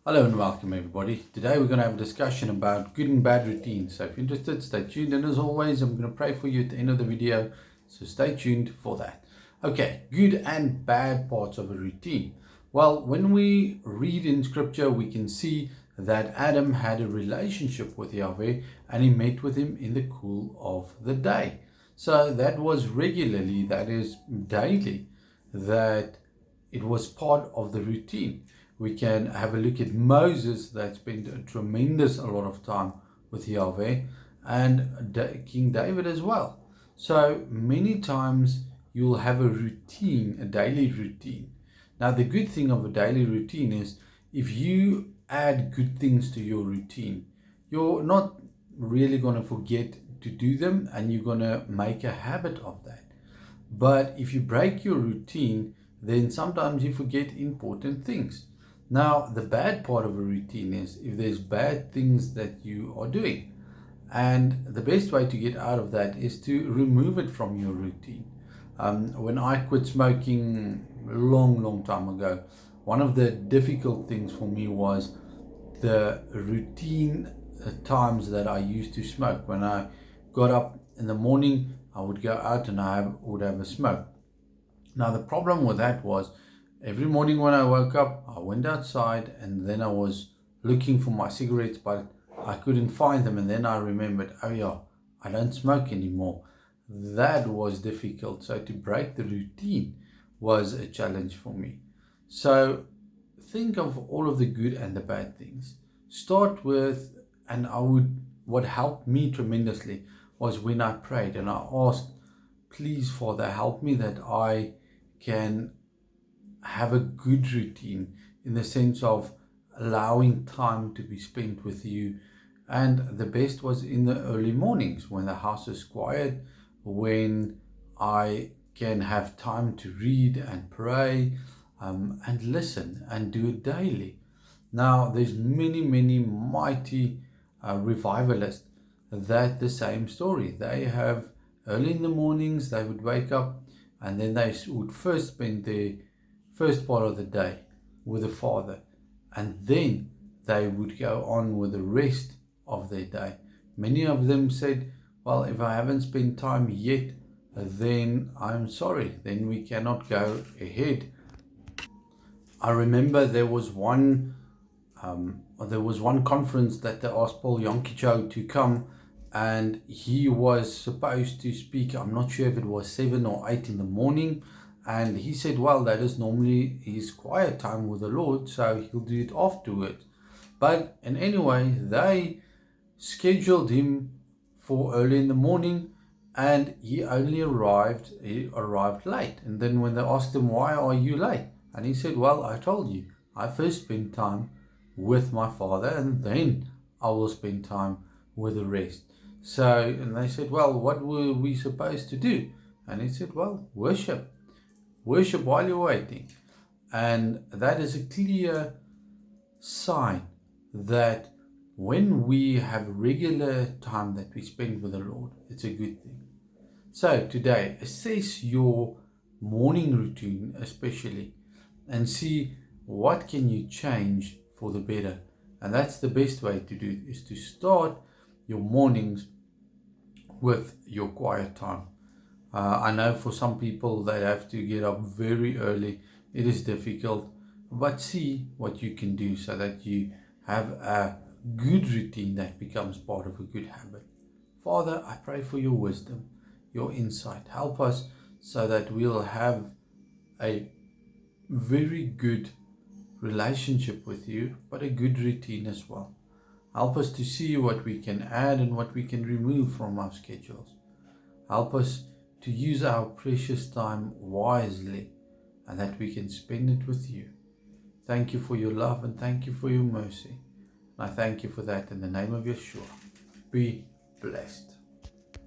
Hello and welcome everybody. Today we're going to have a discussion about good and bad routines. So if you're interested, stay tuned, and as always I'm going to pray for you at the end of the video, so stay tuned for that. Okay, good and bad parts of a routine. Well, when we read in scripture we can see that Adam had a relationship with Yahweh and he met with him in the cool of the day. So that was regularly, that is daily, that it was part of the routine. We can have a look at Moses that spent a tremendous a lot of time with Yahweh, and King David as well. So many times you'll have a routine, a daily routine. Now the good thing of a daily routine is if you add good things to your routine, you're not really going to forget to do them and you're going to make a habit of that. But if you break your routine, then sometimes you forget important things. Now, the bad part of a routine is if there's bad things that you are doing. And the best way to get out of that is to remove it from your routine. When I quit smoking a long time ago, one of the difficult things for me was the routine times that I used to smoke. When I got up in the morning, I would go out and I would have a smoke. Now, the problem with that was every morning when I woke up, I went outside and then I was looking for my cigarettes, but I couldn't find them. And then I remembered, oh yeah, I don't smoke anymore. That was difficult. So to break the routine was a challenge for me. So think of all of the good and the bad things. Start with, and what helped me tremendously was when I prayed and I asked, please Father, help me that I can have a good routine in the sense of allowing time to be spent with you. And the best was in the early mornings when the house is quiet, when I can have time to read and pray and listen and do it daily. Now there's many mighty revivalists that the same story. They have early in the mornings, they would wake up and then they would first spend their first part of the day with the Father, and then they would go on with the rest of their day. Many of them said, well, if I haven't spent time yet, then I'm sorry, then we cannot go ahead. I remember there was one conference that they asked Paul Yonkicho to come, and he was supposed to speak. I'm not sure if it was 7 or 8 in the morning, and he said, well, that is normally his quiet time with the Lord, so he'll do it afterwards. But and anyway, they scheduled him for early in the morning, and he arrived late. And then when they asked him, why are you late? And he said, well, I told you, I first spend time with my Father, and then I will spend time with the rest. So, and they said, well, what were we supposed to do? And he said, well, worship while you're waiting. And that is a clear sign that when we have regular time that we spend with the Lord, it's a good thing. So today, assess your morning routine especially and see what can you change for the better. And that's the best way to do it, is to start your mornings with your quiet time. I know for some people they have to get up very early. It is difficult, but see what you can do so that you have a good routine that becomes part of a good habit. Father, I pray for your wisdom, your insight. Help us so that we'll have a very good relationship with you, but a good routine as well. Help us to see what we can add and what we can remove from our schedules. Help us to use our precious time wisely and that we can spend it with you. Thank you for your love and thank you for your mercy. And I thank you for that in the name of Yeshua. Be blessed.